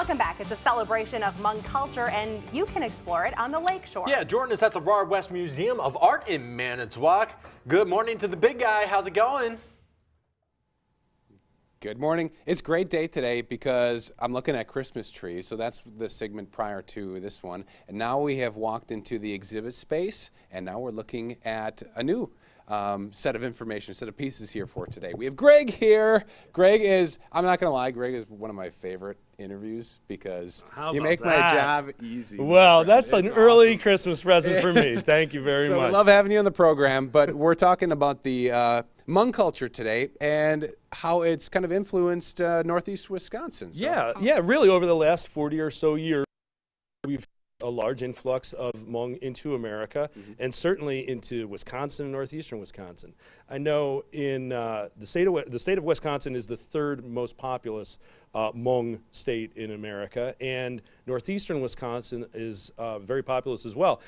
Welcome back. It's a celebration of Hmong culture, and you can explore it on the lakeshore. Yeah, Jordan is at the Rahr West Museum of Art in Manitowoc. Good morning to the big guy. How's it going? Good morning. It's a great day today because I'm looking at Christmas trees. So that's the segment prior to this one. And now we have walked into the exhibit space, and now we're looking at a new set of information, set of pieces here for today. We have Greg here. Greg is, I'm not going to lie, Greg is one of my favorite interviews because you make my job easy. Well, that's an early Christmas present for me. Thank you very much. We love having you on the program, but we're talking about the Hmong culture today and how it's kind of influenced northeast Wisconsin. So. Yeah, really over the last 40 or so years, we've a large influx of Hmong into America, and certainly into Wisconsin and northeastern Wisconsin. I know in the state of Wisconsin is the third most populous Hmong state in America, and northeastern Wisconsin is very populous as well.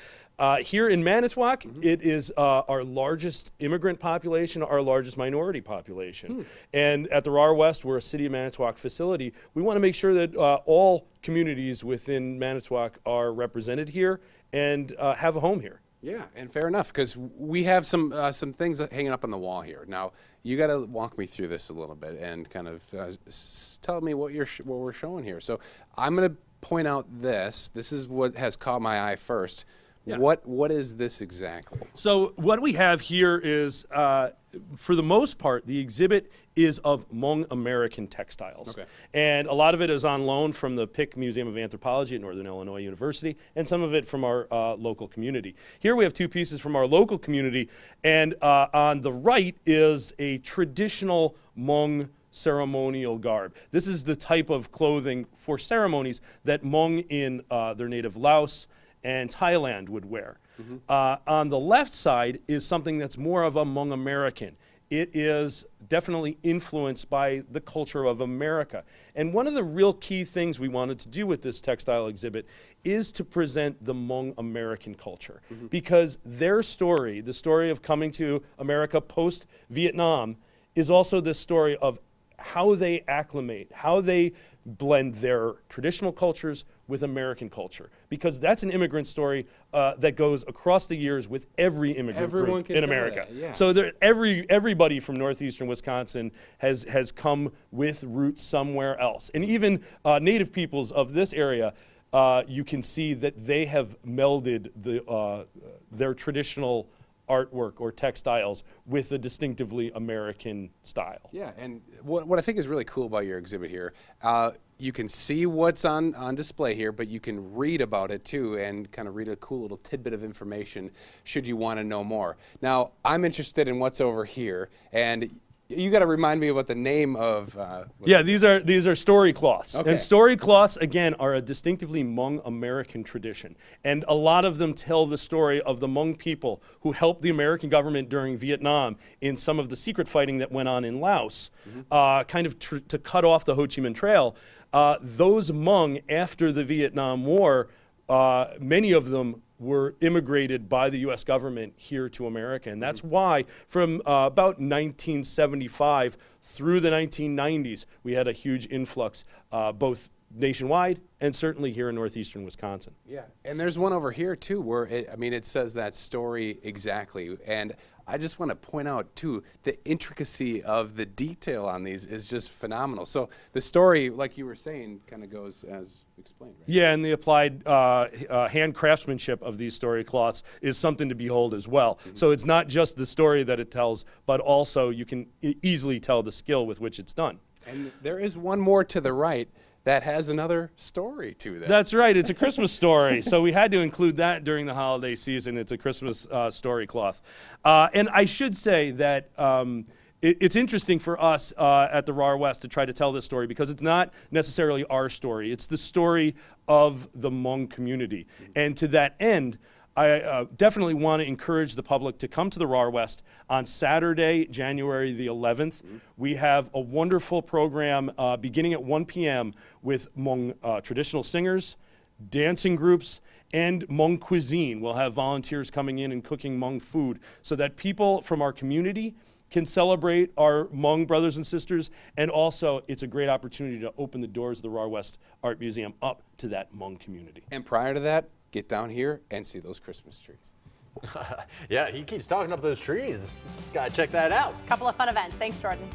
Here in Manitowoc, it is our largest immigrant population, our largest minority population. And at the Rahr West, we're a City of Manitowoc facility. We want to make sure that all communities within Manitowoc are represented here and have a home here. Yeah, and fair enough, because we have some things hanging up on the wall here. Now, you got to walk me through this a little bit and kind of tell me what we're showing here. So I'm going to point out this. This is what has caught my eye first. Yeah. What is this exactly? So what we have here is, for the most part, the exhibit is of Hmong American textiles. Okay. And a lot of it is on loan from the Pick Museum of Anthropology at Northern Illinois University, and some of it from our local community. Here we have two pieces from our local community, and on the right is a traditional Hmong ceremonial garb. This is the type of clothing for ceremonies that Hmong in their native Laos and Thailand would wear. On the left side is something that's more of a Hmong American. It is definitely influenced by the culture of America. And one of the real key things we wanted to do with this textile exhibit is to present the Hmong American culture. Because their story, the story of coming to America post-Vietnam, is also this story of how they acclimate, how they blend their traditional cultures with American culture. Because that's an immigrant story that goes across the years with every immigrant group in America. Yeah. So everybody from northeastern Wisconsin has come with roots somewhere else. And even native peoples of this area, you can see that they have melded their traditional artwork or textiles with a distinctively American style. Yeah, and what I think is really cool about your exhibit here, you can see what's on display here, but you can read about it too and kind of read a cool little tidbit of information should you want to know more. Now, I'm interested in what's over here, and you got to remind me about the name of. Yeah, these are story cloths, okay. And story cloths again are a distinctively Hmong American tradition, and a lot of them tell the story of the Hmong people who helped the American government during Vietnam in some of the secret fighting that went on in Laos, kind of to cut off the Ho Chi Minh Trail. Those Hmong after the Vietnam War, many of them were immigrated by the U.S. government here to America. And that's why from about 1975 through the 1990s, we had a huge influx, both nationwide and certainly here in northeastern Wisconsin. Yeah, and there's one over here too where, it says that story exactly. And I just want to point out too, the intricacy of the detail on these is just phenomenal. So the story, like you were saying, kind of goes as explained, right? Yeah, and the applied hand craftsmanship of these story cloths is something to behold as well. So it's not just the story that it tells, but also you can easily tell the skill with which it's done. And there is one more to the right that has another story to that. That's right. It's a Christmas story. So we had to include that during the holiday season. It's a Christmas story cloth. And I should say that it's interesting for us at the Rahr West to try to tell this story because it's not necessarily our story. It's the story of the Hmong community. And to that end, I definitely want to encourage the public to come to the Rahr West on Saturday, January the 11th. We have a wonderful program beginning at 1 p.m. with Hmong traditional singers, dancing groups, and Hmong cuisine. We'll have volunteers coming in and cooking Hmong food so that people from our community can celebrate our Hmong brothers and sisters, and also it's a great opportunity to open the doors of the Rahr West Art Museum up to that Hmong community. And prior to that, get down here and see those Christmas trees. Yeah, he keeps talking up those trees. Gotta check that out. Couple of fun events. Thanks, Jordan.